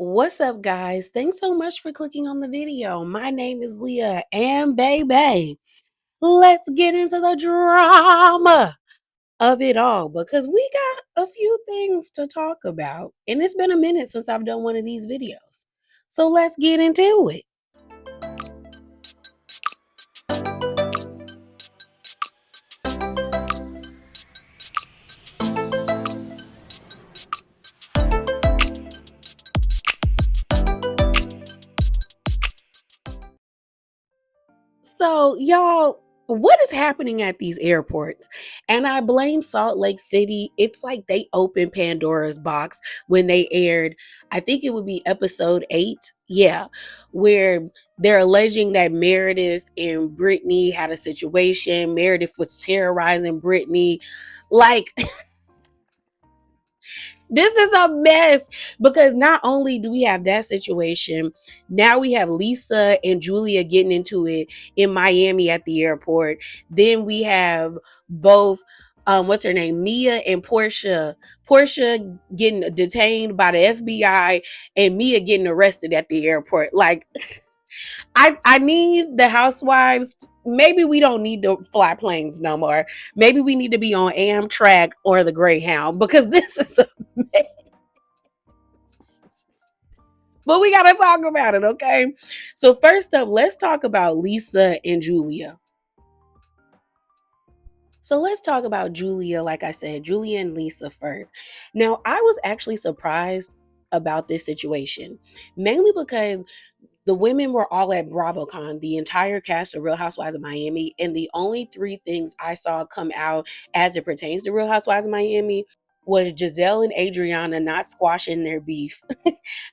What's up, guys? Thanks so much for clicking on the video. My name is Leah, and baby, let's get into the drama of it all because we got a few things to talk about. And it's been a minute since I've done one of these videos. So let's get into it. So, y'all, what is happening at these airports? And I blame Salt Lake City. It's like they opened Pandora's box when they aired, I think it would be episode 8. Yeah, where they're alleging that Meredith and Brittany had a situation. Meredith was terrorizing Brittany. Like, this is a mess because not only do we have that situation, now we have Lisa and Julia getting into it in Miami at the airport. Then we have both what's her name? Mia and Porsha. Porsha getting detained by the FBI and Mia getting arrested at the airport. Like I need the housewives. Maybe we don't need to fly planes no more. Maybe we need to be on Amtrak or the Greyhound because this is a mess. But we got to talk about it, okay? So first up, let's talk about Lisa and Julia. So let's talk about Julia, like I said, Julia and Lisa first. Now, I was actually surprised about this situation, mainly because the women were all at BravoCon, the entire cast of Real Housewives of Miami, and the only three things I saw come out as it pertains to Real Housewives of Miami was Giselle and Adriana not squashing their beef.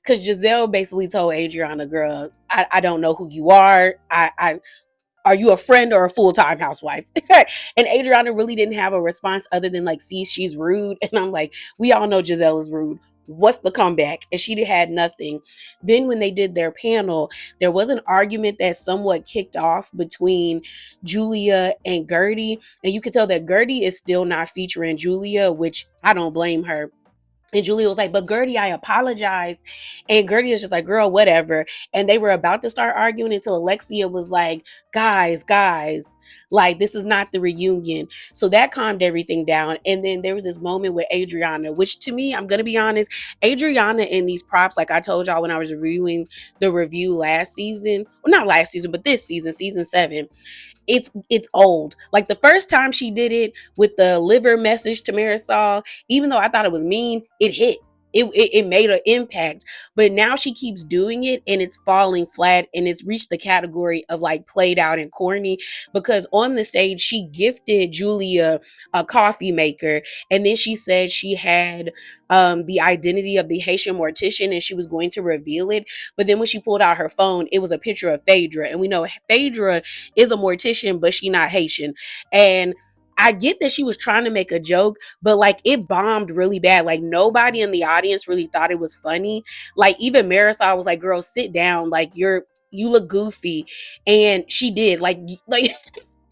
Because Giselle basically told Adriana, girl, I don't know who you are. I are you a friend or a full-time housewife? And Adriana really didn't have a response other than like, see, she's rude. And I'm like, we all know Giselle is rude. What's the comeback? And she had nothing. Then when they did their panel, there was an argument that somewhat kicked off between Julia and Gertie. And you could tell that Gertie is still not featuring Julia, which I don't blame her. And Julia was like, but Gertie, I apologize. And Gertie is just like, girl, whatever. And they were about to start arguing until Alexia was like, guys, like, this is not the reunion. So that calmed everything down. And then there was this moment with Adriana, which to me, I'm going to be honest, Adriana in these props, like I told y'all when I was reviewing the review last season, well, not last season, but this season, season 7, it's old. Like the first time she did it with the liver message to Marisol, even though I thought it was mean, it hit. It made an impact, but now she keeps doing it and it's falling flat and it's reached the category of like played out and corny because on the stage she gifted Julia a coffee maker and then she said she had the identity of the Haitian mortician and she was going to reveal it, but then when she pulled out her phone it was a picture of Phaedra, and we know Phaedra is a mortician but she not Haitian. And I get that she was trying to make a joke, but like it bombed really bad. Like nobody in the audience really thought it was funny. Like even Marisol was like, "Girl, sit down. Like you look goofy," and she did. Like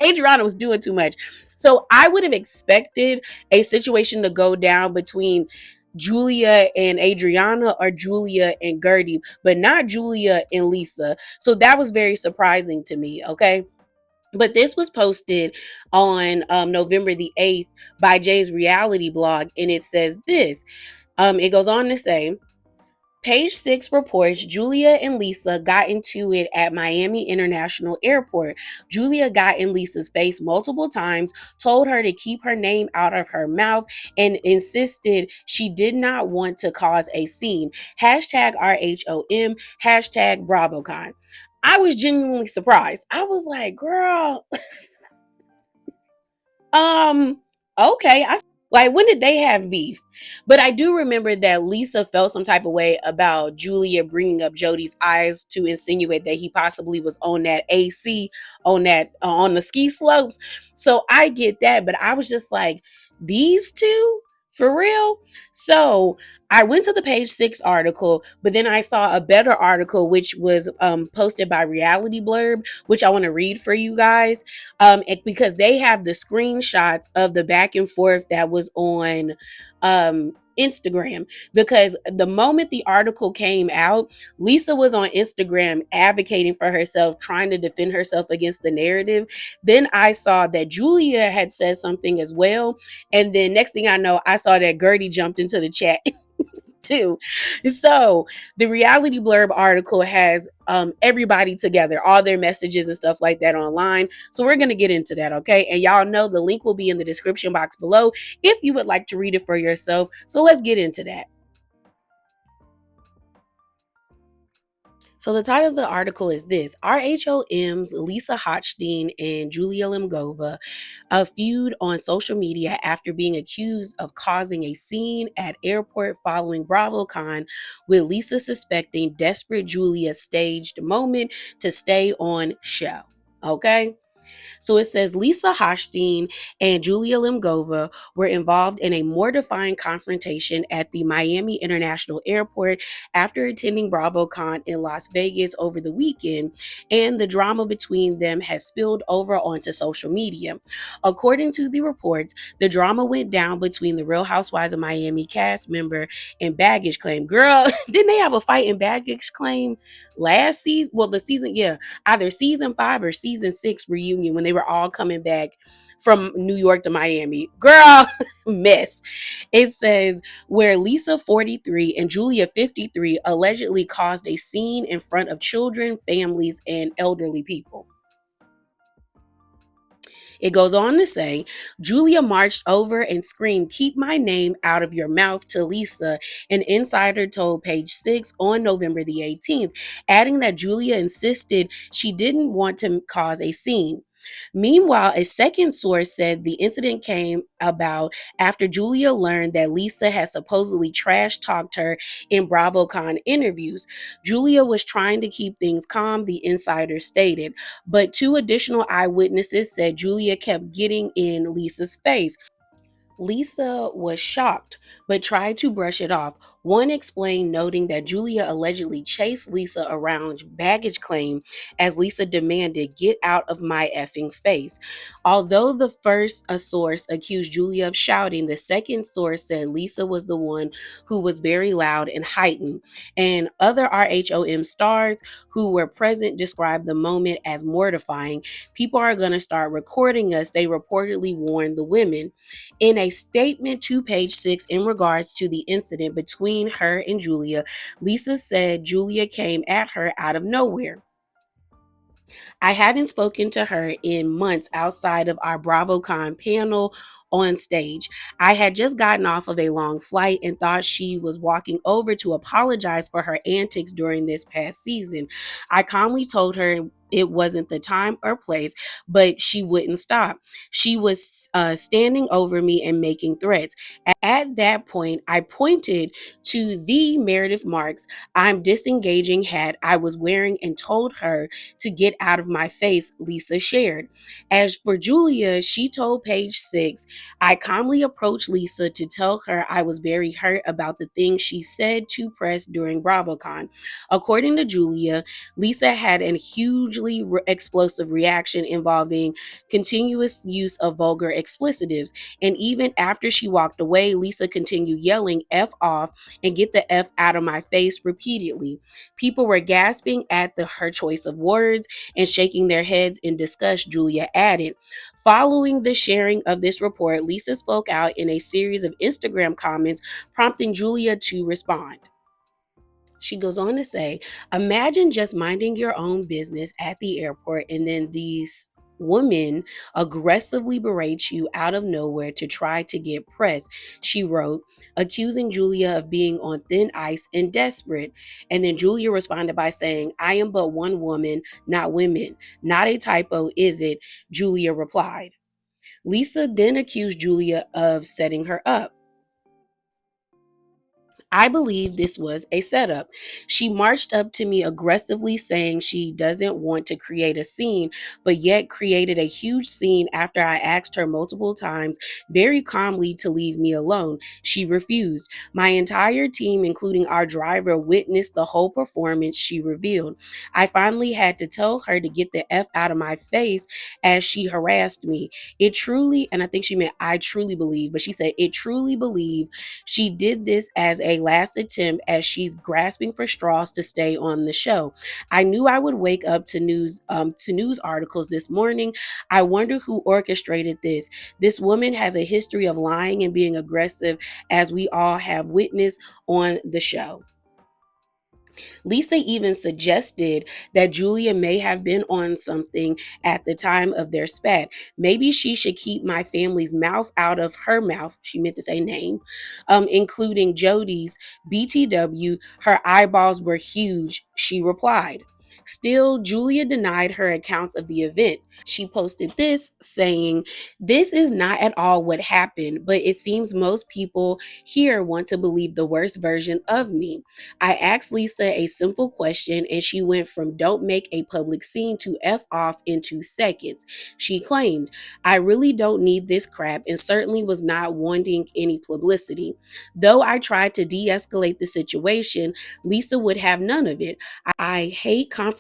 Adriana was doing too much. So I would have expected a situation to go down between Julia and Adriana or Julia and Gertie, but not Julia and Lisa. So that was very surprising to me. Okay. But this was posted on November the 8th by Jay's reality blog, and it says this. It goes on to say, Page 6 reports Julia and Lisa got into it at Miami International Airport. Julia got in Lisa's face multiple times, told her to keep her name out of her mouth, and insisted she did not want to cause a scene. Hashtag RHOM, hashtag BravoCon. I was genuinely surprised. I was like, girl, um, okay. Like, when did they have beef? But I do remember that Lisa felt some type of way about Julia bringing up Jody's eyes to insinuate that he possibly was on that AC, on that on the ski slopes. So I get that, but I was just like, these two for real. So I went to the Page 6 article, but then I saw a better article which was posted by Reality Blurb, which I want to read for you guys, because they have the screenshots of the back and forth that was on Instagram, because the moment the article came out, Lisa was on Instagram advocating for herself, trying to defend herself against the narrative. Then I saw that Julia had said something as well. And then next thing I know, I saw that Gertie jumped into the chat too. So the reality blurb article has everybody together, all their messages and stuff like that online. So we're going to get into that, okay? And y'all know the link will be in the description box below if you would like to read it for yourself. So let's get into that. So the title of the article is this: RHOM's Lisa Hochstein and Julia Lemgova, a feud on social media after being accused of causing a scene at airport following BravoCon, with Lisa suspecting desperate Julia staged moment to stay on show. Okay? So it says Lisa Hochstein and Julia Lemgova were involved in a mortifying confrontation at the Miami International Airport after attending BravoCon in Las Vegas over the weekend, and the drama between them has spilled over onto social media. According to the reports, the drama went down between the Real Housewives of Miami cast member and baggage claim. Girl, didn't they have a fight in baggage claim last season? Well, the season, yeah, either season 5 or season 6 reunion when they were all coming back from New York to Miami. Girl, mess. It says where Lisa 43 and Julia 53 allegedly caused a scene in front of children, families, and elderly people. It goes on to say, Julia marched over and screamed, "Keep my name out of your mouth," to Lisa, an insider told Page Six on November the 18th, adding that Julia insisted she didn't want to cause a scene. Meanwhile, a second source said the incident came about after Julia learned that Lisa had supposedly trash talked her in BravoCon interviews. Julia was trying to keep things calm, the insider stated, but two additional eyewitnesses said Julia kept getting in Lisa's face. Lisa was shocked, but tried to brush it off. One explained, noting that Julia allegedly chased Lisa around baggage claim as Lisa demanded, "Get out of my effing face." Although the first a source accused Julia of shouting, the second source said Lisa was the one who was very loud and heightened. And other RHOM stars who were present described the moment as mortifying. "People are going to start recording us," they reportedly warned the women. In a statement to Page Six in regards to the incident between her and Julia, Lisa said Julia came at her out of nowhere. "I haven't spoken to her in months outside of our BravoCon panel on stage. I had just gotten off of a long flight and thought she was walking over to apologize for her antics during this past season. I calmly told her it wasn't the time or place, but she wouldn't stop. She was standing over me and making threats. At that point, I pointed to the Meredith marks I'm disengaging hat I was wearing and told her to get out of my face," Lisa shared. As for Julia, she told Page Six, "I calmly approached Lisa to tell her I was very hurt about the things she said to press during BravoCon." According to Julia, Lisa had a hugely explosive reaction involving continuous use of vulgar explicitives. And even after she walked away, Lisa continued yelling "F off" and "Get the F out of my face" repeatedly. People were gasping at her choice of words and shaking their heads in disgust, Julia added. Following the sharing of this report, Lisa spoke out in a series of Instagram comments, prompting Julia to respond. She goes on to say, "Imagine just minding your own business at the airport and then these women aggressively berate you out of nowhere to try to get press," she wrote, accusing Julia of being on thin ice and desperate. And then Julia responded by saying, "I am but one woman, not women. Not a typo, is it?" Julia replied. Lisa then accused Julia of setting her up. I believe this was a setup. She marched up to me aggressively saying she doesn't want to create a scene, but yet created a huge scene after I asked her multiple times very calmly to leave me alone. She refused. My entire team, including our driver, witnessed the whole performance she revealed. I finally had to tell her to get the F out of my face as she harassed me. It truly, and I think she meant I truly believe, but she said it truly believe she did this as a last attempt as she's grasping for straws to stay on the show. I knew I would wake up to news articles this morning. I wonder who orchestrated this. This woman has a history of lying and being aggressive, as we all have witnessed on the show. Lisa even suggested that Julia may have been on something at the time of their spat. Maybe she should keep my family's mouth out of her mouth. She meant to say name, including Jody's. BTW, her eyeballs were huge, she replied. Still, Julia denied her accounts of the event. She posted this saying, "This is not at all what happened, but it seems most people here want to believe the worst version of me. I asked Lisa a simple question and she went from don't make a public scene to F off in 2 seconds. She claimed, I really don't need this crap and certainly was not wanting any publicity. Though I tried to de escalate the situation, Lisa would have none of it. I hate confrontation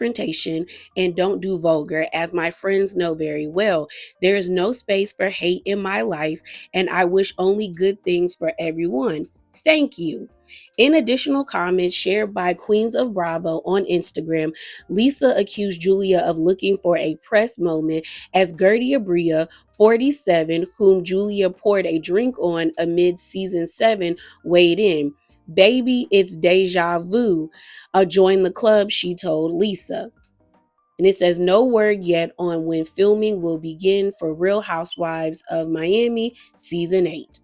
and don't do vulgar, as my friends know very well. There is no space for hate in my life, and I wish only good things for everyone. Thank you." In additional comments shared by Queens of Bravo on Instagram, Lisa accused Julia of looking for a press moment as Gertie Abria, 47, whom Julia poured a drink on amid season 7, weighed in. "Baby, it's deja vu. Join the club," she told Lisa. And it says no word yet on when filming will begin for Real Housewives of Miami season 8.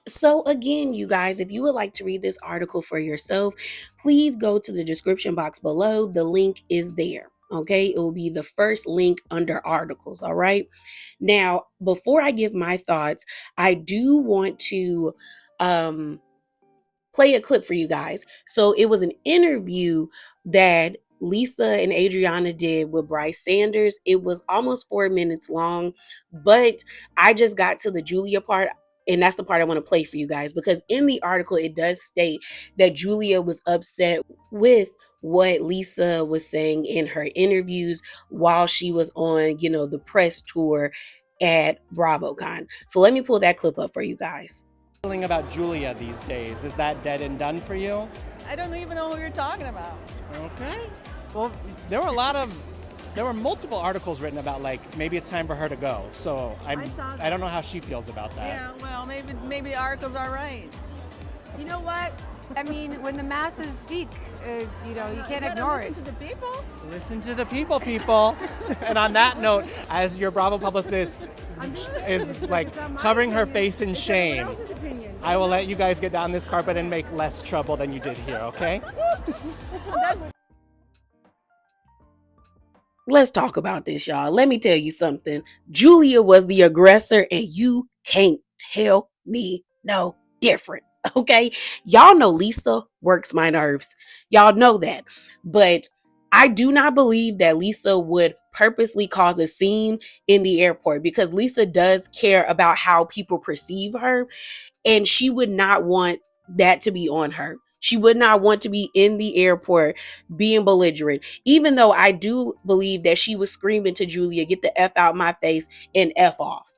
So, again, you guys, if you would like to read this article for yourself, please go to the description box below. The link is there. Okay, it will be the first link under articles. All right. Now, before I give my thoughts, I do want to play a clip for you guys. So it was an interview that Lisa and Adriana did with Bryce Sanders. It was almost 4 minutes long, but I just got to the Julia part. And that's the part I want to play for you guys, because in the article, it does state that Julia was upset with what Lisa was saying in her interviews while she was on, the press tour at BravoCon. So let me pull that clip up for you guys. Feeling about Julia these days? Is that dead and done for you? I don't even know who you're talking about. Okay. Well, there were multiple articles written about maybe it's time for her to go. So I don't know how she feels about that. Yeah, well, maybe the articles are right. You know what? I mean, when the masses speak, you can't ignore it. Listen to the people. Listen to the people. And on that note, as your Bravo publicist is covering her face in shame, I will let you guys get down this carpet and make less trouble than you did here, okay? Let's talk about this, y'all. Let me tell you something. Julia was the aggressor, and you can't tell me no different. Okay? Y'all know Lisa works my nerves. Y'all know that. But I do not believe that Lisa would purposely cause a scene in the airport, because Lisa does care about how people perceive her, and she would not want that to be on her. She would not want to be in the airport being belligerent, even though I do believe that she was screaming to Julia, "Get the F out my face and F off."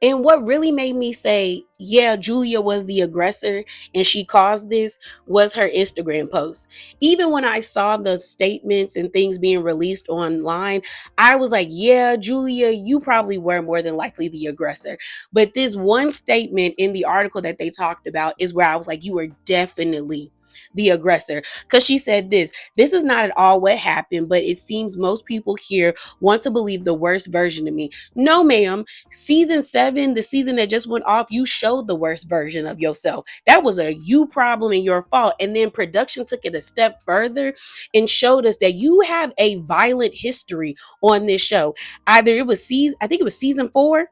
And what really made me say, yeah, Julia was the aggressor and she caused this, was her Instagram post. Even when I saw the statements and things being released online, I was like, yeah, Julia, you probably were more than likely the aggressor. But this one statement in the article that they talked about is where I was like, you were definitely the aggressor, because she said this is not at all what happened, but it seems most people here want to believe the worst version of me. No, ma'am. Season 7, the season that just went off, you showed the worst version of yourself. That was a you problem and your fault. And then production took it a step further and showed us that you have a violent history on this show. Either it was I think it was season 4.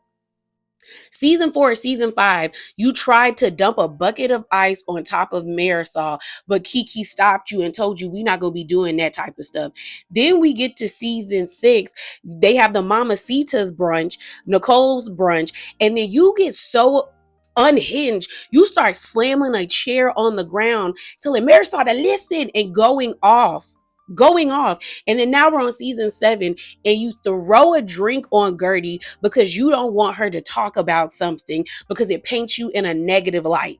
Season 4, season 5, you tried to dump a bucket of ice on top of Marisol, but Kiki stopped you and told you we not gonna be doing that type of stuff. Then we get to season 6, they have the Mamacita's brunch, Nicole's brunch, and then you get so unhinged, you start slamming a chair on the ground, telling Marisol to listen and going off. And then now we're on season 7 and you throw a drink on Gertie because you don't want her to talk about something because it paints you in a negative light.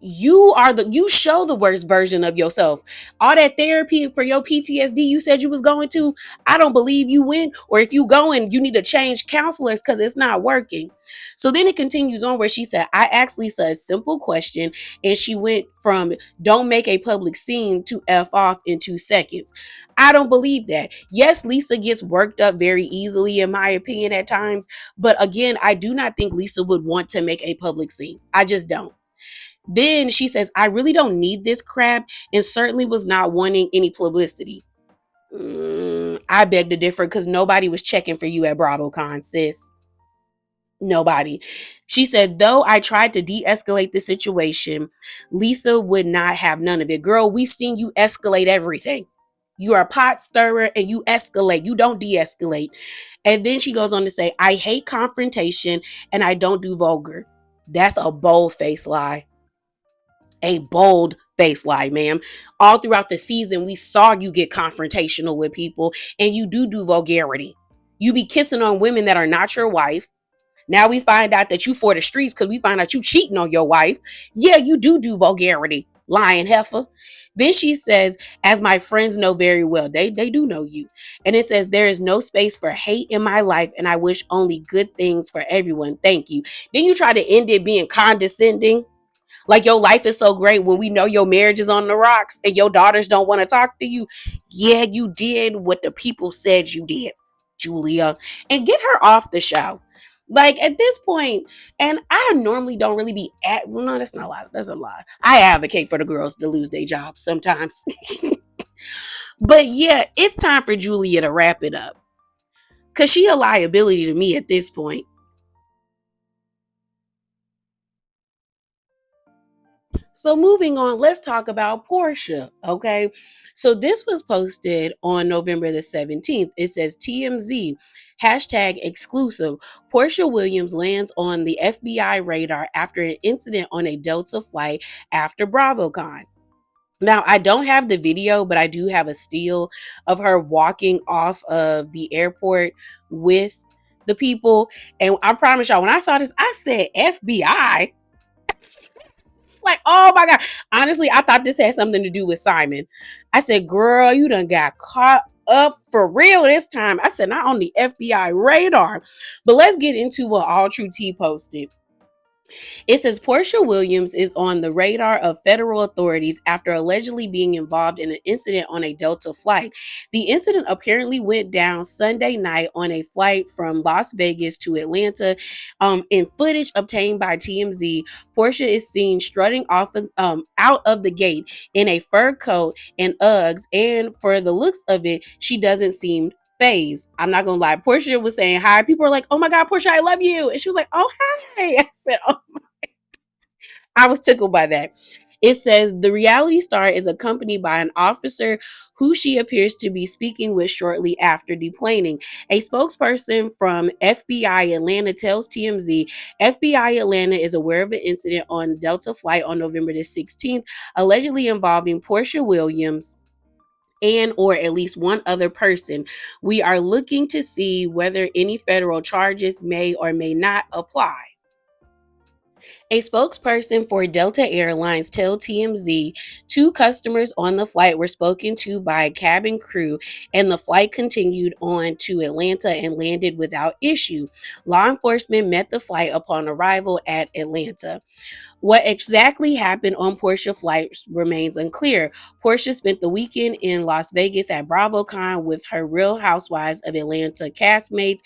You show the worst version of yourself. All that therapy for your PTSD you said you was going to, I don't believe you went. Or if you going, you need to change counselors because it's not working. So then it continues on where she said, I asked Lisa a simple question and she went from don't make a public scene to F off in 2 seconds. I don't believe that. Yes, Lisa gets worked up very easily in my opinion at times, but again, I do not think Lisa would want to make a public scene. I just don't. Then she says, I really don't need this crap and certainly was not wanting any publicity. I beg to differ because nobody was checking for you at BravoCon, sis. Nobody. She said, though I tried to de-escalate the situation, Lisa would not have none of it. Girl, we've seen you escalate everything. You are a pot stirrer and you escalate. You don't de-escalate. And then she goes on to say, I hate confrontation and I don't do vulgar. That's a bold-faced lie. A bold face lie, ma'am. All throughout the season, we saw you get confrontational with people and you do vulgarity. You be kissing on women that are not your wife. Now we find out that you for the streets because we find out you cheating on your wife. Yeah, you do vulgarity, lying heifer. Then she says, as my friends know very well, they do know you. And it says, there is no space for hate in my life and I wish only good things for everyone. Thank you. Then you try to end it being condescending. Like your life is so great when we know your marriage is on the rocks and your daughters don't want to talk to you. Yeah, you did what the people said you did, Julia. And get her off the show. Like at this point, and I normally don't really be at, well, no, that's not a lie. That's a lie. I advocate for the girls to lose their jobs sometimes. But yeah, it's time for Julia to wrap it up. Because she a liability to me at this point. So moving on, let's talk about Porsha, okay? So this was posted on November the 17th. It says TMZ, hashtag exclusive. Porsha Williams lands on the FBI radar after an incident on a Delta flight after BravoCon. Now, I don't have the video, but I do have a still of her walking off of the airport with the people. And I promise y'all, when I saw this, I said FBI. It's like, oh my God. Honestly, I thought this had something to do with Simon. I said, girl, you done got caught up for real this time. I said, not on the FBI radar. But let's get into what All True T posted. It says Porsha Williams is on the radar of federal authorities after allegedly being involved in an incident on a Delta flight. The incident apparently went down Sunday night on a flight from Las Vegas to Atlanta. In footage obtained by TMZ, Porsha is seen strutting off out of the gate in a fur coat and Uggs, and for the looks of it, she doesn't seem phase. I'm not gonna lie. Porsha was saying hi. People were like, "Oh my God, Porsha, I love you," and she was like, "Oh hi." I said, "Oh." I was tickled by that. It says the reality star is accompanied by an officer who she appears to be speaking with shortly after deplaning. A spokesperson from FBI Atlanta tells TMZ FBI Atlanta is aware of an incident on Delta flight on November the 16th, allegedly involving Porsha Williams and or at least one other person. We are looking to see whether any federal charges may or may not apply. A spokesperson for Delta Airlines tells TMZ 2 customers on the flight were spoken to by cabin crew and the flight continued on to Atlanta and landed without issue. Law enforcement met the flight upon arrival at Atlanta. What exactly happened on Porsha flights remains unclear. Porsha spent the weekend in Las Vegas at BravoCon with her Real Housewives of Atlanta castmates,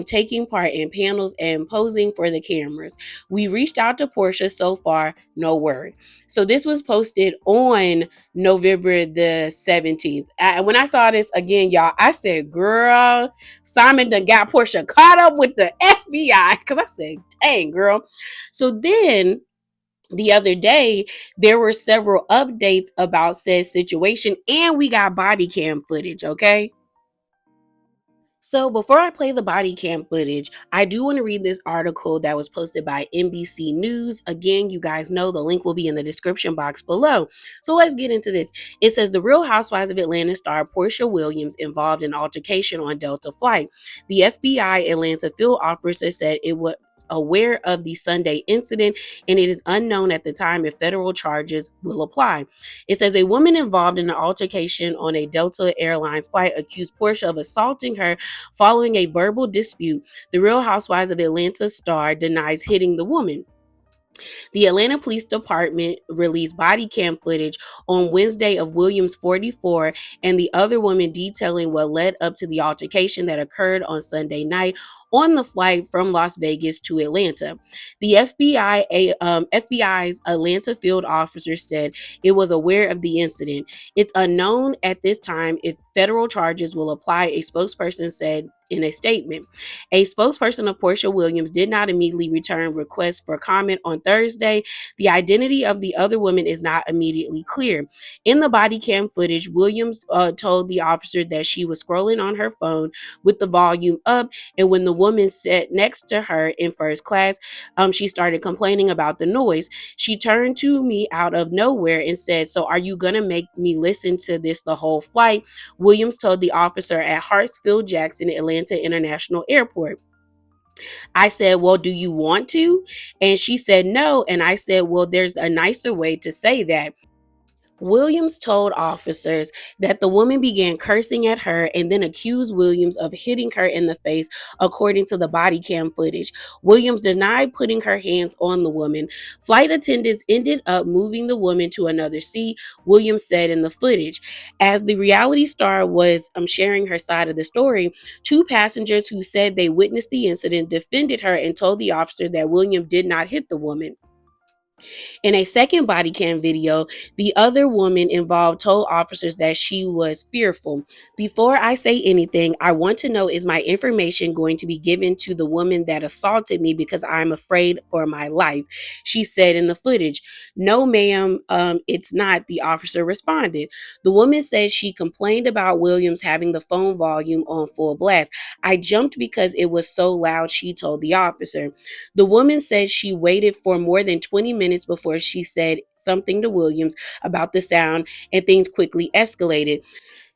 taking part in panels and posing for the cameras. We reached out to Porsha, so far, no word. So this was posted on November the 17th. When I saw this again, y'all, I said, girl, Simon done got Porsha caught up with the FBI. Because I said, dang, girl. So then the other day, there were several updates about said situation, and we got body cam footage, okay? So before I play the body cam footage, I do want to read this article that was posted by NBC News. Again, you guys know the link will be in the description box below. So let's get into this. It says the Real Housewives of Atlanta star Porsha Williams involved in altercation on Delta flight. The FBI Atlanta field officer said it was aware of the Sunday incident, and it is unknown at the time if federal charges will apply. It says a woman involved in an altercation on a Delta Airlines flight accused Porsha of assaulting her following a verbal dispute. The Real Housewives of Atlanta star denies hitting the woman. The Atlanta Police Department released body cam footage on Wednesday of Williams, 44, and the other woman detailing what led up to the altercation that occurred on Sunday night on the flight from Las Vegas to Atlanta. The FBI's Atlanta field officer said it was aware of the incident. It's unknown at this time if federal charges will apply, a spokesperson said in a statement. A spokesperson of Porsha Williams did not immediately return requests for comment on Thursday. The identity of the other woman is not immediately clear. In the body cam footage, Williams told the officer that she was scrolling on her phone with the volume up, and when the woman sat next to her in first class, she started complaining about the noise. She turned to me out of nowhere and said, "So are you gonna make me listen to this the whole flight?" Williams told the officer at Hartsfield-Jackson Atlanta International Airport. I said, "Well, do you want to?" And she said, "No." And I said, "Well, there's a nicer way to say that." Williams told officers that the woman began cursing at her and then accused Williams of hitting her in the face, according to the body cam footage. Williams denied putting her hands on the woman. Flight attendants ended up moving the woman to another seat, Williams said in the footage. As the reality star was sharing her side of the story, two passengers who said they witnessed the incident defended her and told the officer that Williams did not hit the woman. In a second body cam video, the other woman involved told officers that she was fearful. "Before I say anything, I want to know, is my information going to be given to the woman that assaulted me because I'm afraid for my life?" she said in the footage. "No, ma'am, it's not," the officer responded. The woman said she complained about Williams having the phone volume on full blast. "I jumped because it was so loud," she told the officer. The woman said she waited for more than 20 minutes before she said something to Williams about the sound, and things quickly escalated.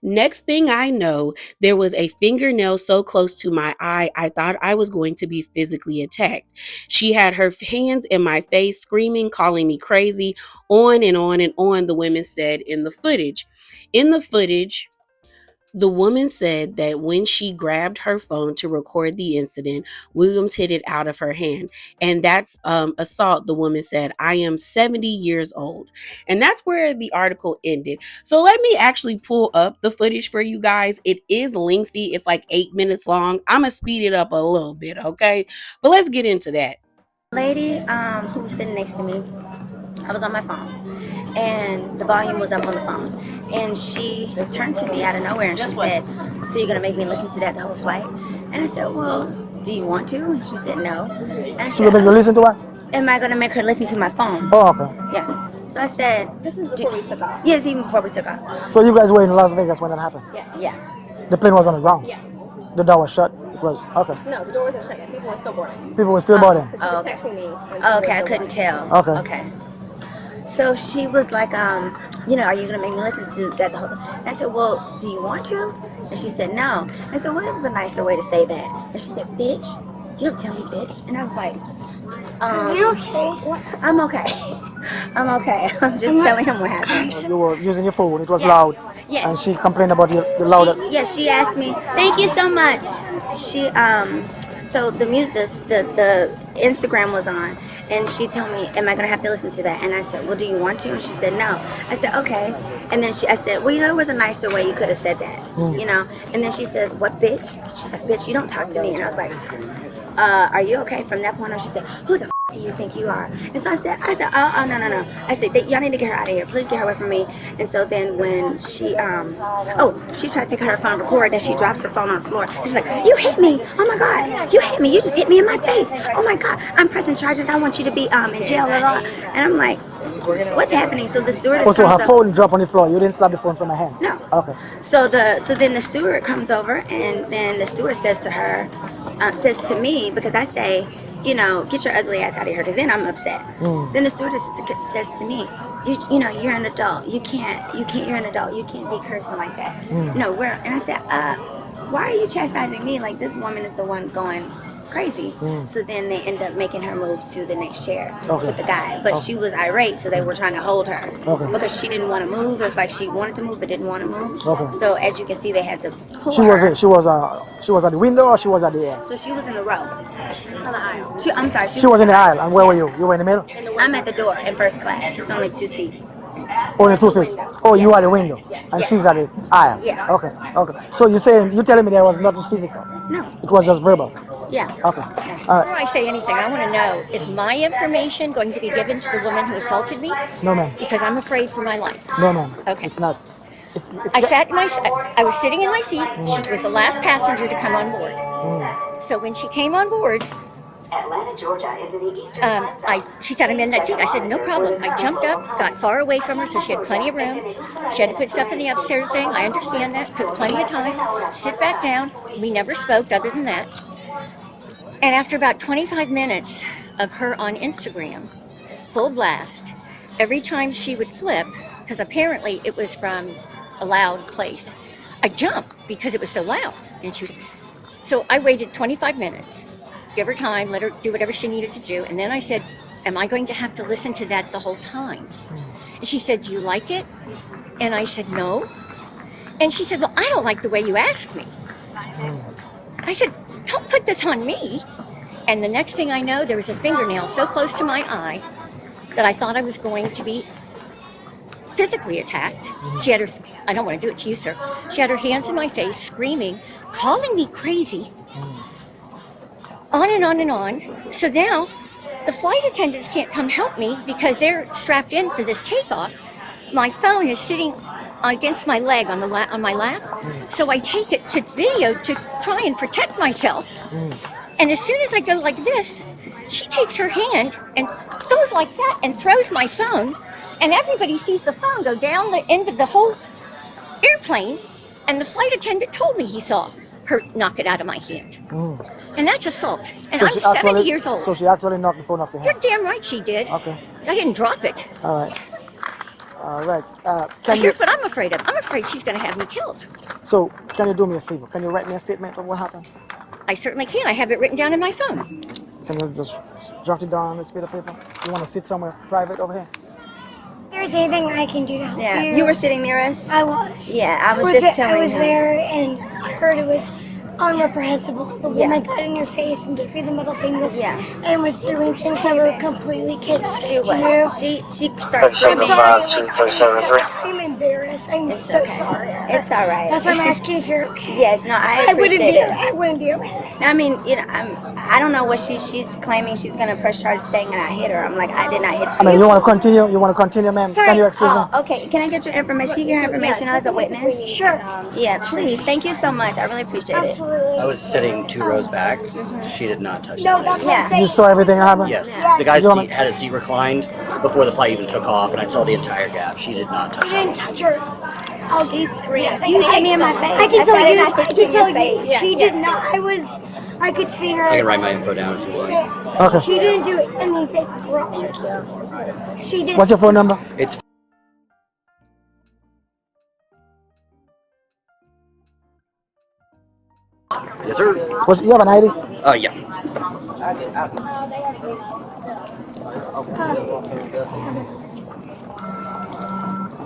"Next thing I know, there was a fingernail so close to my eye, I thought I was going to be physically attacked. She had her hands in my face, screaming, calling me crazy, on and on and on," the women said in the footage. In the footage, the woman said that when she grabbed her phone to record the incident, Williams hit it out of her hand. And that's assault, the woman said. "I am 70 years old." And that's where the article ended. So let me actually pull up the footage for you guys. It is lengthy. It's like 8 minutes long. I'm going to speed it up a little bit, okay? But let's get into that. Lady who was sitting next to me, I was on my phone and the volume was up on the phone, and she turned to me out of nowhere and she said, "So you're gonna make me listen to that the whole flight?" And I said, "Well, do you want to?" And she said, "No." And I So you said, make you listen to what? "Am I gonna make her listen to my phone?" Oh, okay. Yeah. So I said, "This is before we took off." Yes, even before we took off. So you guys were in Las Vegas when that happened? Yeah. The plane was on the ground? Yes. The door was shut? It was? Okay. No, the door wasn't shut yet. People were still boarding. People were still boarding? But you were okay. texting me. When Oh, people okay, I were still couldn't boarding. tell. Okay. So she was like, "Are you gonna make me listen to that the whole time?" And I said, "Well, do you want to?" And she said, "No." And I said, "Well, it was a nicer way to say that." And she said, "Bitch, you don't tell me bitch." And I was like, "Are you okay?" "I'm okay." "I'm okay." I'm just telling him what happened. You were using your phone, it was Yes. loud. Yes. And she complained about the loud. She asked me, "Thank you so much." She so the music, the Instagram was on, And she told me, am I going to have to listen to that? And I said, well, do you want to? And she said, no. I said, okay. And then I said, well, there was a nicer way you could have said that, And then she says, what, bitch? She's like, bitch, you don't talk to me. And I was like, are you okay? From that point on, she said, who the f*** do you think you are? And so I said, oh, no. I said, y'all need to get her out of here. Please get her away from me. And so then when she, she tried to take her phone and record, and she drops her phone on the floor. And she's like, you hit me. Oh my God. You hit me. You just hit me in my face. Oh my God. I'm pressing charges. I want you to be in jail. And I'm like, what's happening? So the stewardess Oh, so her comes up. phone dropped on the floor. You didn't slap the phone from her hands? No. Okay. So then the steward comes over, and then the steward says to her, says to me, because I say, get your ugly ass out of here, because then I'm upset. Then the stewardess says to me, you're an adult. You're an adult. You can't be cursing like that. No, and I said, why are you chastising me? Like, this woman is the one going crazy. So then they end up making her move to the next chair with the guy. But she was irate, so they were trying to hold her because she didn't want to move. It's like she wanted to move but didn't want to move. So as you can see, they had to pull her. She was at the window, or she was at the end? So she was in the row. On the aisle. I'm sorry. She was in the aisle. And where were you? You were in the middle? I'm at the door in first class. It's only 2 seats. Only 2 seats. Oh, you are the window, and she's at the aisle. Yeah. Okay. So you're telling me there was nothing physical? No. It was just verbal. Yeah. Okay. Before I say anything, I want to know, is my information going to be given to the woman who assaulted me? No, ma'am. Because I'm afraid for my life. No, ma'am. Okay. It's not. I was sitting in my seat. She was the last passenger to come on board. So when she came on board, she said, I'm in that seat. I said, no problem. I jumped up, got far away from her so she had plenty of room. She had to put stuff in the upstairs thing. I understand that. Took plenty of time. Sit back down. We never spoke other than that. And after about 25 minutes of her on Instagram, full blast, every time she would flip, because apparently it was from a loud place, I jumped because it was so loud. So I waited 25 minutes, give her time, let her do whatever she needed to do. And then I said, am I going to have to listen to that the whole time? And she said, do you like it? And I said, no. And she said, well, I don't like the way you asked me. I said, don't put this on me. And the next thing I know, there was a fingernail so close to my eye that I thought I was going to be physically attacked. She had I don't want to do it to you, sir. She had her hands in my face, screaming, calling me crazy, on and on and on. So now the flight attendants can't come help me because they're strapped in for this takeoff. My phone is sitting against my leg on my lap. So I take it to video to try and protect myself. And as soon as I go like this, she takes her hand and goes like that and throws my phone. And everybody sees the phone go down the end of the whole airplane. And the flight attendant told me he saw her knock it out of my hand. And that's assault. And I'm 70 years old. So she actually knocked the phone off your hand? You're damn right she did. Okay. I didn't drop it. All right. Here's what I'm afraid of. I'm afraid she's going to have me killed. So can you do me a favor? Can you write me a statement of what happened? I certainly can. I have it written down in my phone. Can you just jot it down on this bit of paper? You want to sit somewhere private over here? There's anything I can do to help you. You were sitting near us? I was. Yeah, I was just telling I was her. there and I heard it was unreprehensible. The woman got in your face and gave you the middle finger and was doing things that were completely chaotic to you. She started screaming. I'm embarrassed. I'm so sorry. It's all right. That's why I'm asking if you're okay. Yes, no, I appreciate it. I wouldn't be okay. I mean, I don't know what she's claiming. She's gonna press charges saying that I hit her. I'm like, I did not hit you. I mean, you want to continue? You want to continue, ma'am? Sorry. Can you excuse me? Okay. Can I get your information? Can you get your information as a witness? Sure. Yeah, please. Thank you so much. I really appreciate it. Absolutely. I was sitting 2 rows back. She did not touch No, me. that's what I'm saying. You saw everything happen? Yes. The guy's seat had his seat reclined before the flight even took off, and I saw the entire gap. She did not touch You me. didn't touch her. She's screaming. You hit me in my face. I can tell you. I I can tell you. She did not. I could see her. I can write my info down if you want. Say, Okay. she didn't do anything wrong. She didn't. What's your phone number? It's Yes, sir. You have an ID? Yeah.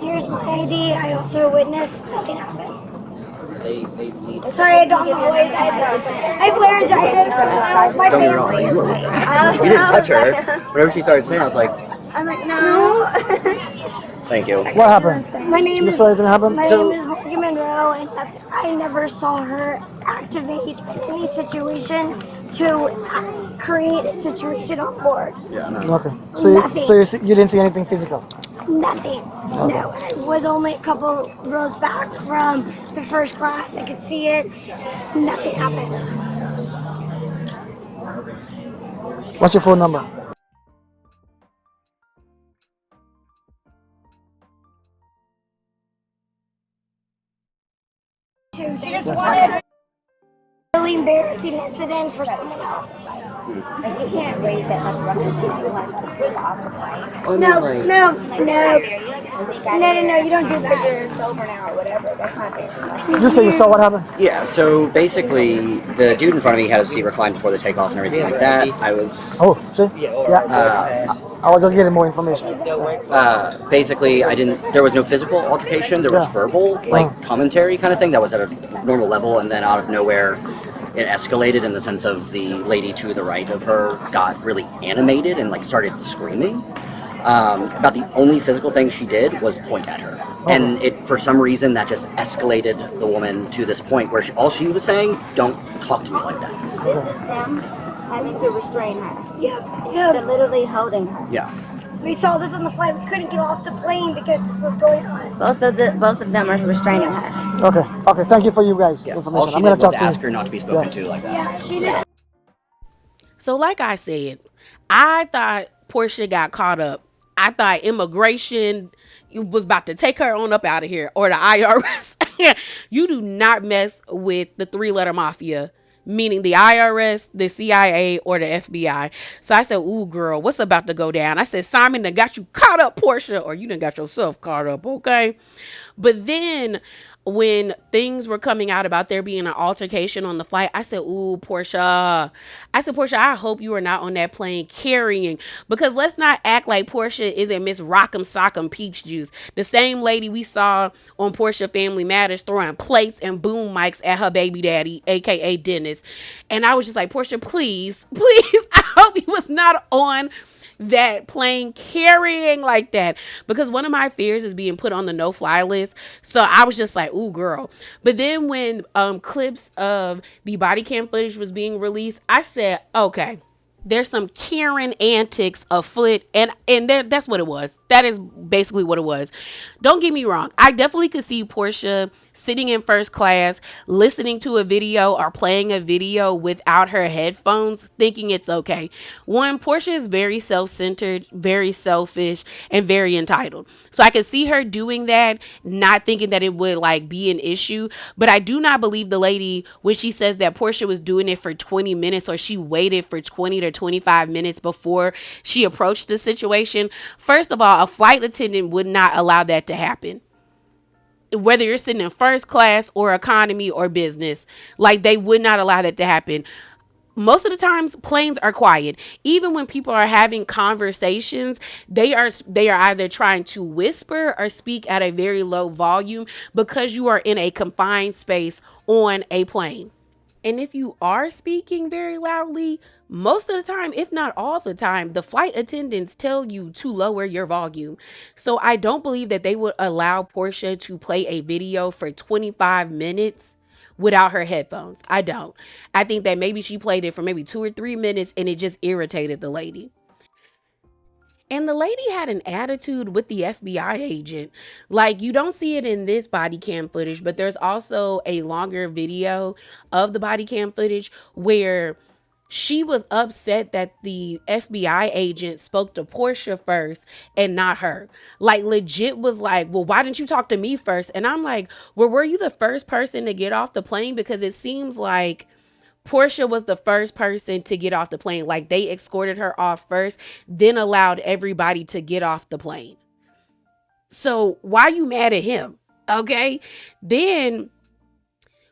Here's my ID. I also witnessed nothing happened. Sorry, I don't have a voice. I have laryngitis. My Don't get me wrong, family. you didn't touch her. Whenever she started saying, I was like, I'm like, no. thank you. What happened? My name You is saw anything happen? my name is Morgan Monroe, and I never saw her activate any situation to create a situation on board. Yeah, no. Okay. So you didn't see anything physical? Nothing. No. I was only a couple rows back from the first class. I could see it. Nothing happened. What's your phone number? She just wanted a really embarrassing incident for someone else. Like, you can't raise that much ruckus and you want to try to sneak off the flight. No, you don't do that. You're sober now or whatever. That's not fair. You say you saw what happened? Yeah, so basically, the dude in front of me had a seat reclined before the takeoff and everything like that. I was... Oh, see? Yeah. I was just getting more information. Basically, there was no physical altercation. There was verbal, commentary kind of thing that was at a normal level, and then out of nowhere, it escalated in the sense of the lady to the right of her got really animated and started screaming. About the only physical thing she did was point at her. And for some reason, that just escalated the woman to this point where all she was saying, don't talk to me like that. This is them having to restrain her. Yeah. They're literally holding her. Yeah. We saw this on the flight. We couldn't get off the plane because this was going on. Both of them are restraining her. Okay. Thank you for you guys' Yeah. information. All she I'm gonna did was talk to ask you. her not to be spoken to like that. Yeah, she just. So like I said, I thought Porsha got caught up. I thought immigration was about to take her on up out of here, or the IRS. You do not mess with the 3-letter mafia, meaning the IRS, the CIA, or the FBI. So I said, ooh, girl, what's about to go down? I said, Simon done got you caught up, Porsha, or you done got yourself caught up, okay? But then when things were coming out about there being an altercation on the flight, I said, ooh, Porsha. I said, Porsha, I hope you are not on that plane carrying, because let's not act like Porsha isn't Miss Rock'em Sock'em Peach Juice. The same lady we saw on Porsha Family Matters throwing plates and boom mics at her baby daddy, aka Dennis. And I was just like, Porsha, please, I hope he was not on that plane carrying like that, because one of my fears is being put on the no-fly list. So I was just like, ooh, girl. But then when clips of the body cam footage was being released, I said, okay, there's some Karen antics afoot, and that's what it was. That is basically what it was. Don't get me wrong. I definitely could see Porsha sitting in first class, listening to a video or playing a video without her headphones, thinking it's okay. One, Porsha is very self-centered, very selfish, and very entitled. So I could see her doing that, not thinking that it would be an issue. But I do not believe the lady when she says that Porsha was doing it for 20 minutes, or she waited for 20 to 25 minutes before she approached the situation. First of all, a flight attendant would not allow that to happen. Whether you're sitting in first class or economy or business, they would not allow that to happen. Most of the times planes are quiet. Even when people are having conversations, they are either trying to whisper or speak at a very low volume, because you are in a confined space on a plane. And if you are speaking very loudly, most of the time, if not all the time, the flight attendants tell you to lower your volume. So I don't believe that they would allow Porsha to play a video for 25 minutes without her headphones. I don't. I think that maybe she played it for maybe 2 or 3 minutes and it just irritated the lady. And the lady had an attitude with the FBI agent. You don't see it in this body cam footage, but there's also a longer video of the body cam footage where she was upset that the FBI agent spoke to Porsha first and not her. Legit was like, well, why didn't you talk to me first? And I'm like, well, were you the first person to get off the plane? Because it seems like Porsha was the first person to get off the plane. They escorted her off first, then allowed everybody to get off the plane. So why are you mad at him? Okay. Then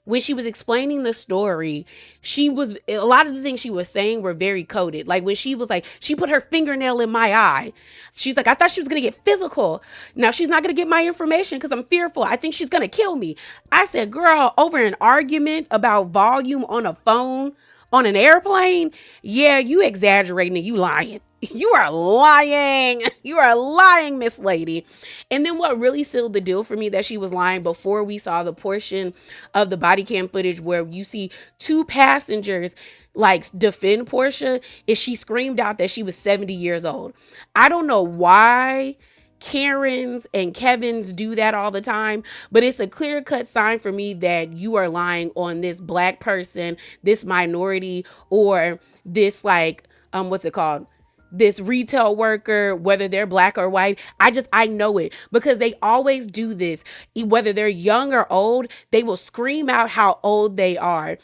when she was explaining the story, she was a lot of the things she was saying were very coded. Like when she was like, she put her fingernail in my eye. She's like, I thought she was gonna get physical. Now she's not gonna get my information because I'm fearful. I think she's gonna kill me. I said, girl, over an argument about volume on a phone on an airplane, yeah, you exaggerating and you lying. You are lying. You are lying, Miss Lady. And then what really sealed the deal for me that she was lying before we saw the portion of the body cam footage where you see two passengers like defend Porsha is she screamed out that she was 70 years old. I don't know why Karens and Kevins do that all the time, but it's a clear cut sign for me that you are lying on this black person, this minority, or this like, what's it called? This retail worker, whether they're black or white. I know it because they always do this. Whether they're young or old, they will scream out how old they are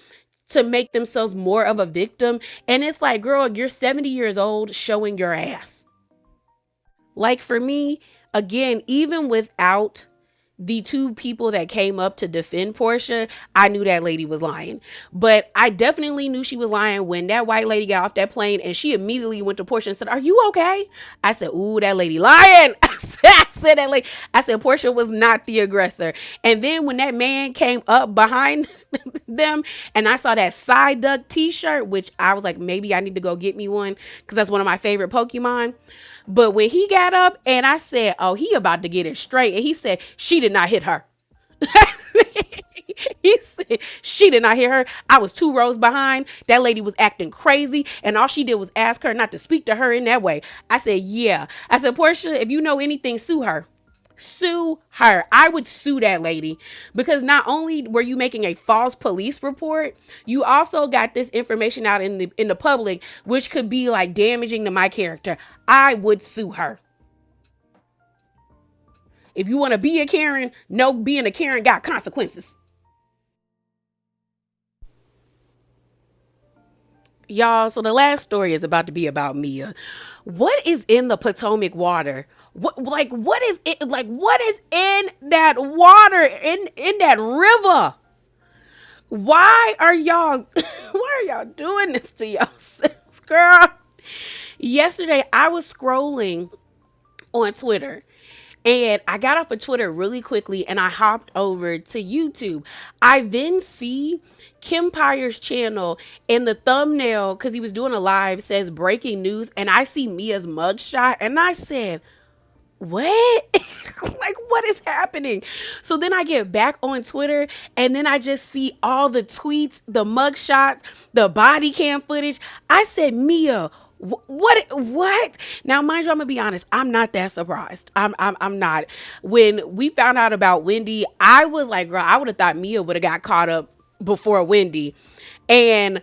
to make themselves more of a victim. And it's like, girl, you're 70 years old showing your ass. Like for me, again, even without the two people that came up to defend Porsha, I knew that lady was lying. But I definitely knew she was lying when that white lady got off that plane and she immediately went to Porsha and said, "Are you okay?" I said, "Ooh, that lady lying." I said that lady. I said Porsha was not the aggressor. And then when that man came up behind them and I saw that side duck t-shirt, which I was like, maybe I need to go get me one because that's one of my favorite Pokemon. But when he got up and I said, "Oh, he about to get it straight," and he said, "She did not hit her." He said, "She did not hit her. I was 2 rows behind. That lady was acting crazy. And all she did was ask her not to speak to her in that way." I said, "Yeah." I said, "Porsha, if you know anything, sue her. Sue her." I would sue that lady because not only were you making a false police report, you also got this information out in the public, which could be like damaging to my character. I would sue her. If you want to be a Karen, no, being a Karen got consequences. Y'all, so the last story is about to be about Mia. What is in the Potomac water? What is it? Like, what is in that water, in that river? Why are y'all doing this to yourselves, girl? Yesterday I was scrolling on Twitter and I got off of Twitter really quickly and I hopped over to YouTube. I then see Kim Pyre's channel and the thumbnail, because he was doing a live, says breaking news. And I see Mia's mugshot and I said, what? Like, what is happening? So then I get back on Twitter and then I just see all the tweets, the mugshots, the body cam footage. I said, Mia, what? Now, mind you, I'm gonna be honest. I'm not that surprised. I'm not. When we found out about Wendy, I was like, girl, I would have thought Mia would have got caught up before Wendy. And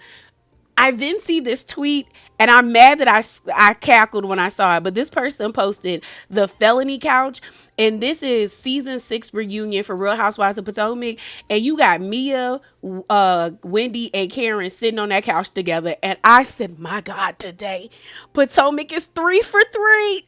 I then see this tweet and I'm mad that I cackled when I saw it. But this person posted the felony couch. And this is season 6 reunion for Real Housewives of Potomac. And you got Mia, Wendy, and Karen sitting on that couch together. And I said, my God, today Potomac is 3 for 3.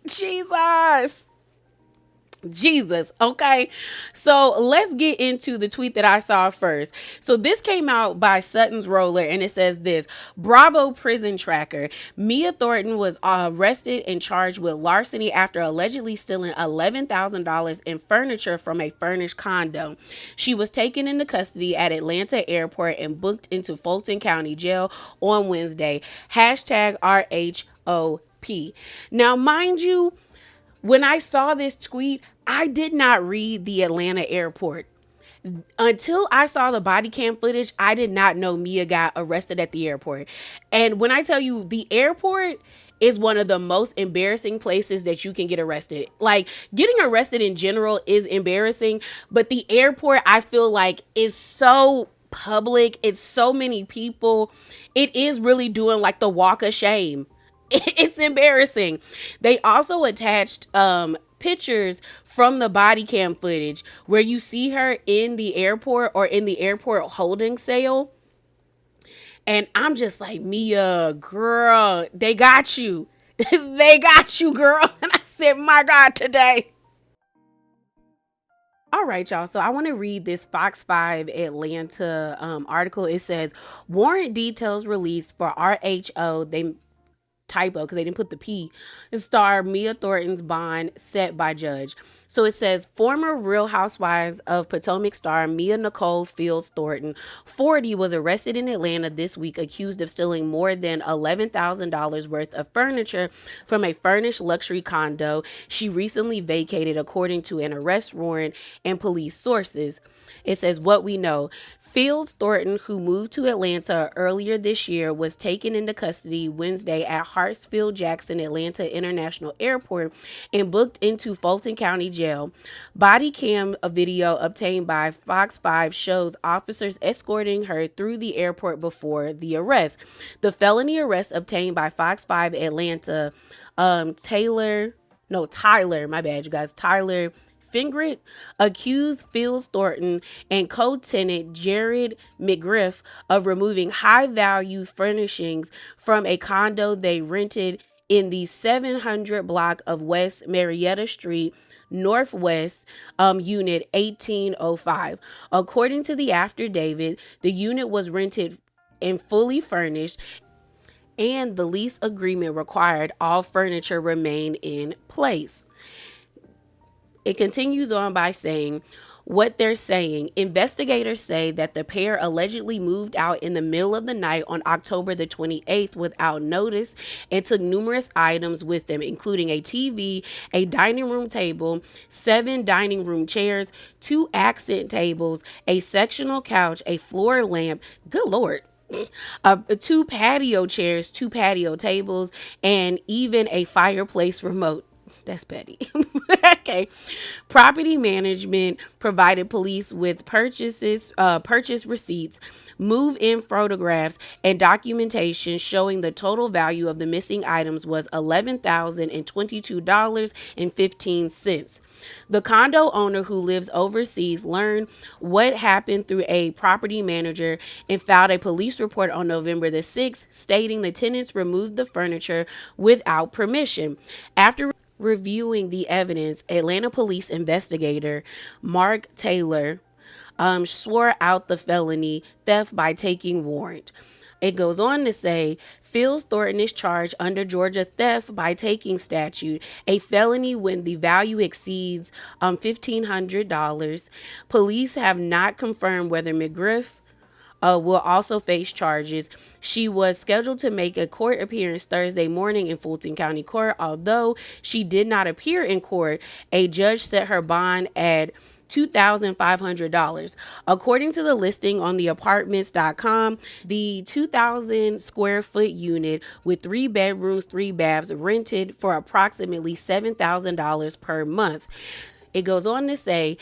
Jesus. Okay. So let's get into the tweet that I saw first. So this came out by Sutton's Roller and it says this: Bravo prison tracker. Mia Thornton was arrested and charged with larceny after allegedly stealing $11,000 in furniture from a furnished condo. She was taken into custody at Atlanta Airport and booked into Fulton County Jail on Wednesday. Hashtag RHOP. Now, mind you, when I saw this tweet, I did not read the Atlanta airport. Until I saw the body cam footage, I did not know Mia got arrested at the airport. And when I tell you, the airport is one of the most embarrassing places that you can get arrested. Like, getting arrested in general is embarrassing, but the airport, I feel like, is so public. It's so many people. It is really doing like the walk of shame. It's embarrassing. They also attached pictures from the body cam footage where you see her in the airport or in the airport holding cell. And I'm just like, Mia, girl, they got you. They got you, girl. And I said, my God, today. All All right, y'all. So I want to read this Fox 5 Atlanta article. It says warrant details released for RHO. They typo because they didn't put the P. Star Mia Thornton's bond set by judge. So it says former Real Housewives of Potomac star Mia Nicole Fields Thornton, 40, was arrested in Atlanta this week accused of stealing more than $11,000 worth of furniture from a furnished luxury condo she recently vacated, according to an arrest warrant and police sources. It says what we know. Fields Thornton, who moved to Atlanta earlier this year, was taken into custody Wednesday at Hartsfield-Jackson Atlanta International Airport and booked into Fulton County Jail. Bodycam video obtained by Fox 5 shows officers escorting her through the airport before the arrest. The felony arrest obtained by Fox 5 Atlanta, Tyler, Fingret, accused Fields Thornton and co-tenant Jared McGriff of removing high-value furnishings from a condo they rented in the 700 block of West Marietta Street, Northwest, Unit 1805. According to the affidavit, the unit was rented and fully furnished, and the lease agreement required all furniture remain in place. It continues on by saying what they're saying. Investigators say that the pair allegedly moved out in the middle of the night on October the 28th without notice and took numerous items with them, including a TV, a dining room table, 7 dining room chairs, 2 accent tables, a sectional couch, a floor lamp. Good Lord. 2 patio chairs, 2 patio tables, and even a fireplace remote. That's petty. Okay. Property management provided police with purchase receipts, move-in photographs, and documentation showing the total value of the missing items was $11,022.15. The condo owner, who lives overseas, learned what happened through a property manager and filed a police report on November the 6th, stating the tenants removed the furniture without permission. After reviewing the evidence, Atlanta police investigator Mark Taylor swore out the felony theft by taking warrant. It goes on to say Fields Thornton is charged under Georgia theft by taking statute, a felony when the value exceeds $1,500. Police have not confirmed whether McGriff will also face charges. She was scheduled to make a court appearance Thursday morning in Fulton County Court. Although she did not appear in court, a judge set her bond at $2,500. According to the listing on the apartments.com, the 2,000 square foot unit with 3 bedrooms, 3 baths rented for approximately $7,000 per month. It goes on to say,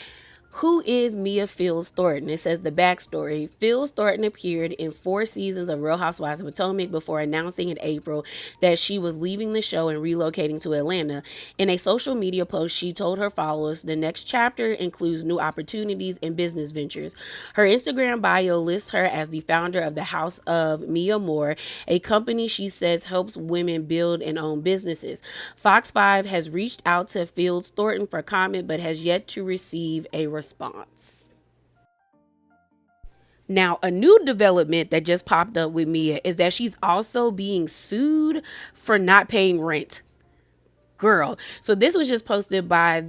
who is Mia Fields Thornton? It says the backstory. Fields Thornton appeared in 4 seasons of Real Housewives of Potomac before announcing in April that she was leaving the show and relocating to Atlanta. In a social media post, she told her followers the next chapter includes new opportunities and business ventures. Her Instagram bio lists her as the founder of the House of Mia Moore, a company she says helps women build and own businesses. Fox 5 has reached out to Fields Thornton for comment, but has yet to receive a response. Now, a new development that just popped up with Mia is that she's also being sued for not paying rent. Girl. So this was just posted by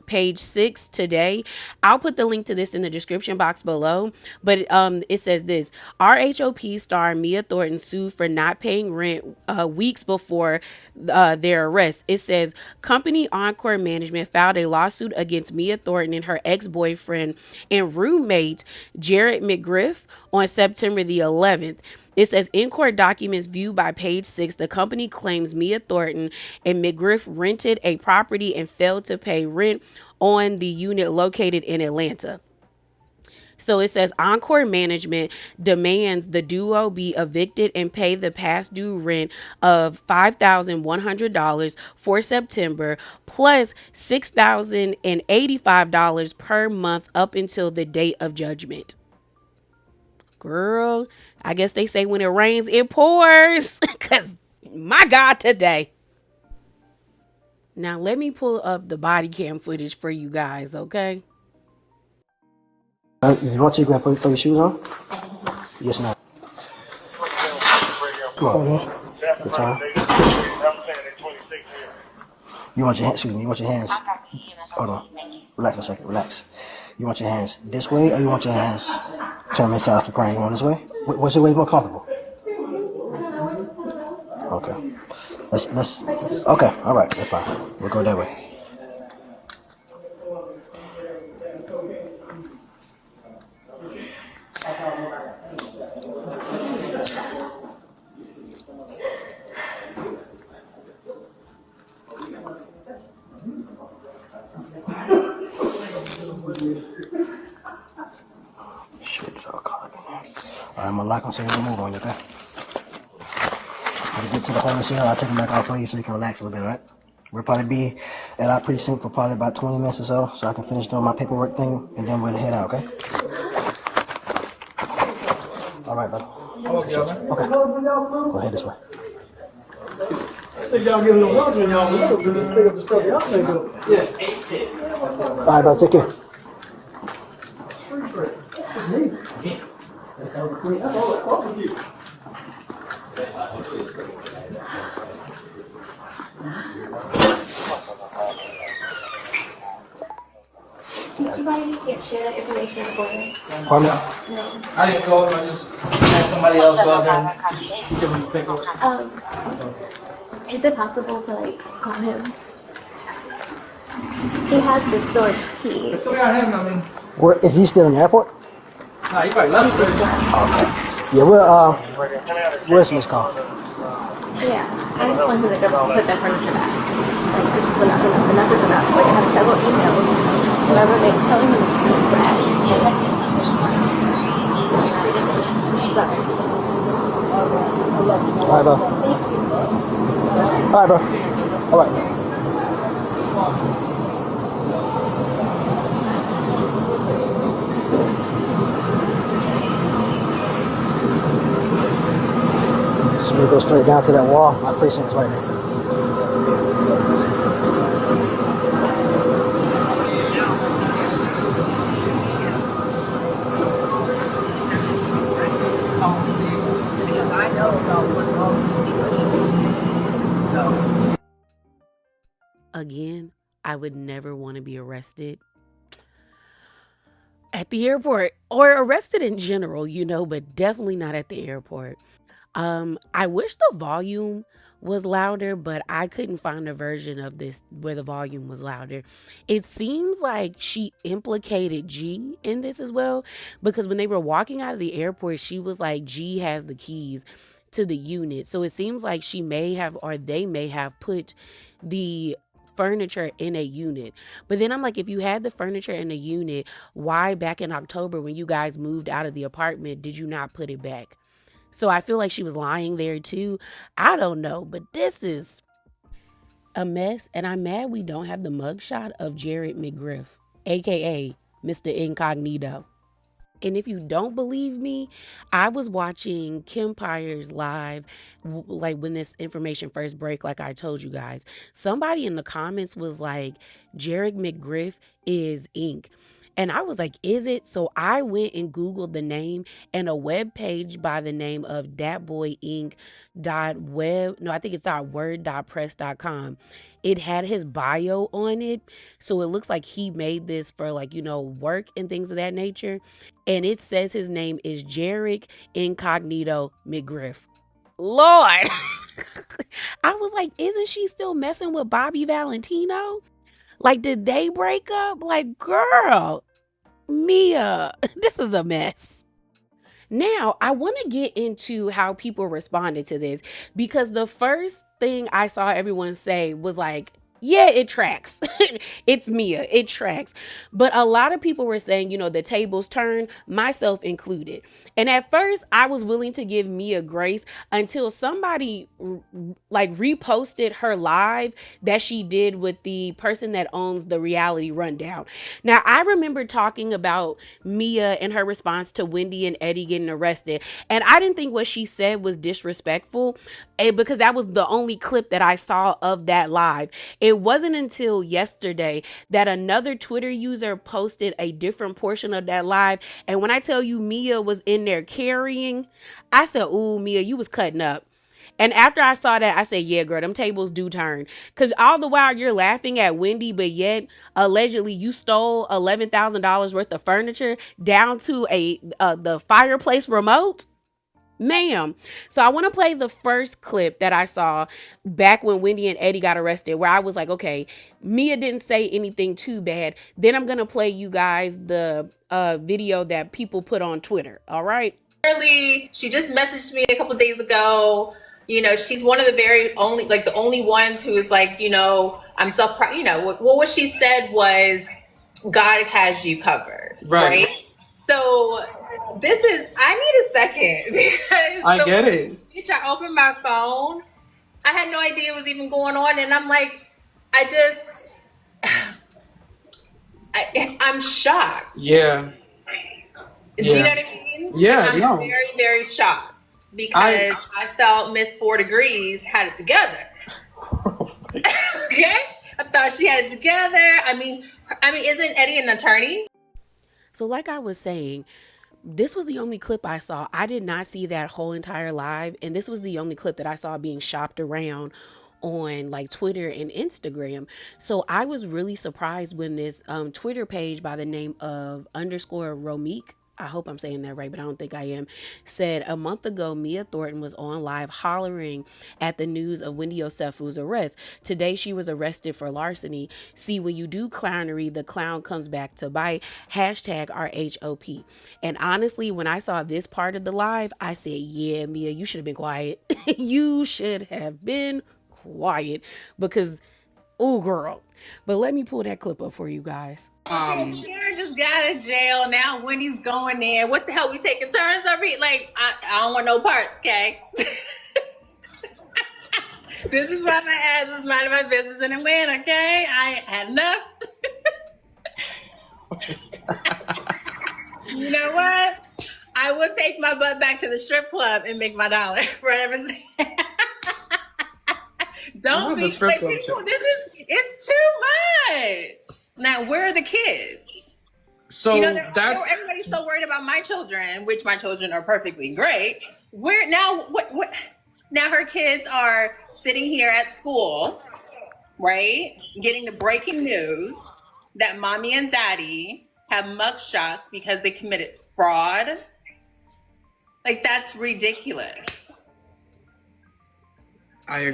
page 6 today. I'll put the link to this in the description box below. But it says this: RHOP star Mia Thornton sued for not paying rent weeks before their arrest. It says company Encore Management filed a lawsuit against Mia Thornton and her ex-boyfriend and roommate Jared McGriff on September the 11th. It says in court documents viewed by page 6, the company claims Mia Thornton and McGriff rented a property and failed to pay rent on the unit located in Atlanta. So it says Encore Management demands the duo be evicted and pay the past due rent of $5,100 for September plus $6,085 per month up until the date of judgment. Girl, I guess they say when it rains, it pours. Because my God, today. Now, let me pull up the body cam footage for you guys, okay? You want to go and throw your shoes on? Yes, ma'am. Come on. Good time. You want your hands? Excuse me. You want your hands? Hold on. Relax for a second. Relax. You want your hands this way, or you want your hands turn them inside the brain? You want this way? What's your way more comfortable? Okay. Let's. Okay. All right. That's fine. We'll go that way. Shit, it's all caught up in here. All right, I'm gonna lock them so they don't move on you, okay? When you get to the holding cell, I'll take them back off for you so you can relax a little bit, all right? We'll probably be at our precinct for probably about 20 minutes or so I can finish doing my paperwork thing, and then we'll head out, okay? All right, brother. Okay. Go ahead this way. I think y'all get a little lunch when y'all little bit and pick up the stuff y'all think of. Yeah. All right, brother, take care. That's all of you. Did you mind if you can't share that information recording? Pardon me? No. I didn't go, I just had somebody else go out there and just give them the paperwork. Is it possible to call him? He has the storage key. Let's go down him, I mean. Where, is he still in the airport? Nah, you probably left it. Okay. Yeah, we'll, where's Miss Call? Yeah, I just want him to put that furniture back. This is enough is enough. I have several emails. Whoever they telling him he's trash. Sorry. All right, bro. All right, bro. All right. So we go straight down to that wall. My precinct's right there. Because I know about what's on the situation. So. Again, I would never want to be arrested at the airport or arrested in general, but definitely not at the airport. I wish the volume was louder, but I couldn't find a version of this where the volume was louder. It seems like she implicated G in this as well, because when they were walking out of the airport, she was like, G has the keys to the unit. So it seems like she may have, or they may have put the furniture in a unit. But then I'm like, if you had the furniture in a unit, why back in October when you guys moved out of the apartment, did you not put it back? So I feel like she was lying there too. I don't know, but this is a mess. And I'm mad we don't have the mugshot of Jared McGriff, aka Mr. Incognito. And if you don't believe me, I was watching Kimpire's live, like when this information first break, like I told you guys. Somebody in the comments was like, Jared McGriff is Ink. And I was like, is it? So I went and Googled the name, and a web page by the name of wordpress.com. It had his bio on it. So it looks like he made this for work and things of that nature. And it says his name is Jared Incognito McGriff. Lord. I was like, isn't she still messing with Bobby Valentino? Like, did they break up? Like, girl, Mia, this is a mess. Now, I want to get into how people responded to this, because the first thing I saw everyone say was like, yeah, it tracks. It's Mia. It tracks. But a lot of people were saying, the tables turn, myself included. And at first, I was willing to give Mia grace until somebody reposted her live that she did with the person that owns the Reality Rundown. Now, I remember talking about Mia and her response to Wendy and Eddie getting arrested. And I didn't think what she said was disrespectful, because that was the only clip that I saw of that live. It wasn't until yesterday that another Twitter user posted a different portion of that live. And when I tell you Mia was in there carrying, I said, ooh, Mia, you was cutting up. And after I saw that, I said, yeah, girl, them tables do turn. Because all the while you're laughing at Wendy, but yet allegedly you stole $11,000 worth of furniture down to the fireplace remote. Ma'am. So I want to play the first clip that I saw back when Wendy and Eddie got arrested, where I was like, okay, Mia didn't say anything too bad. Then I'm going to play you guys the video that people put on Twitter. All right. She just messaged me a couple days ago. You know, she's one of the very only, like the only ones who is like, you know, I'm so proud. You know, what she said was, God has you covered, right? So this is, I need a second because I get it. I opened my phone. I had no idea it was even going on, and I'm like, I'm shocked. Yeah. Do you know what I mean? Yeah, I'm very, very shocked because I felt Miss 4 Degrees had it together. Okay? I thought she had it together. I mean, isn't Eddie an attorney? So like I was saying, this was the only clip I saw. I did not see that whole entire live. And this was the only clip that I saw being shopped around on like Twitter and Instagram. So I was really surprised when this Twitter page by the name of _Romeek, I hope I'm saying that right, but I don't think I am, said a month ago, Mia Thornton was on live hollering at the news of Wendy Osefu's arrest. Today, she was arrested for larceny. See, when you do clownery, the clown comes back to bite. #RHOP. And honestly, when I saw this part of the live, I said, yeah, Mia, you should have been quiet. You should have been quiet because, oh, girl. But let me pull that clip up for you guys. Karen just got out of jail. Now Wendy's going there. What the hell? We taking turns over here? Like, I don't want no parts, okay? This is why my ass is minding my business in a win, okay? I ain't had enough. You know what? I will take my butt back to the strip club and make my dollar for heaven's sake. Don't be like, people, it's too much. Now, where are the kids? So you know, everybody's so worried about my children, which my children are perfectly great. Where now? What? Now her kids are sitting here at school, right? Getting the breaking news that mommy and daddy have mugshots because they committed fraud. Like, that's ridiculous. I hear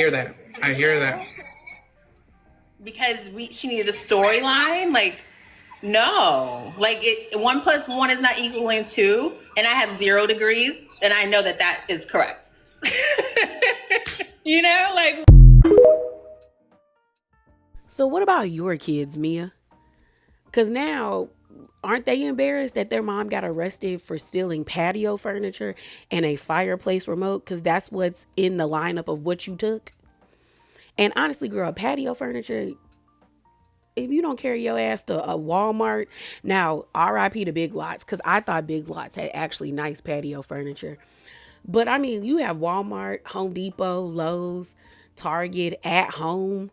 that. I hear that. Because she needed a storyline? Like, no. Like, 1 + 1 is not equaling 2, and I have 0 degrees, and I know that is correct. You know, like. So what about your kids, Mia? Because now, aren't they embarrassed that their mom got arrested for stealing patio furniture and a fireplace remote? Because that's what's in the lineup of what you took. And honestly, girl, patio furniture, if you don't carry your ass to a Walmart, now RIP to Big Lots, because I thought Big Lots had actually nice patio furniture. But I mean, you have Walmart, Home Depot, Lowe's, Target, At Home.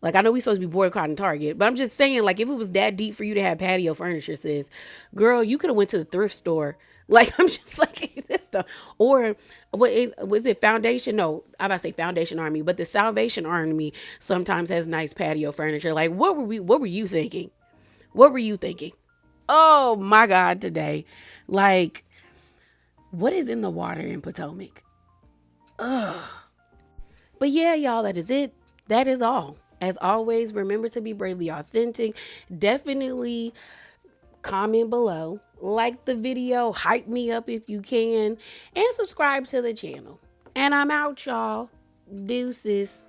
Like, I know we supposed to be boycotting Target, but I'm just saying, like, if it was that deep for you to have patio furniture, sis, girl, you could have went to the thrift store. Like, I'm just like, this stuff. Or, was it Foundation? No, I'm about to say Foundation Army, but the Salvation Army sometimes has nice patio furniture. Like, what were you thinking? What were you thinking? Oh, my God, today. Like, what is in the water in Potomac? Ugh. But yeah, y'all, that is it. That is all. As always, remember to be bravely authentic. Definitely comment below, like the video, hype me up if you can, and subscribe to the channel. And I'm out, y'all. Deuces.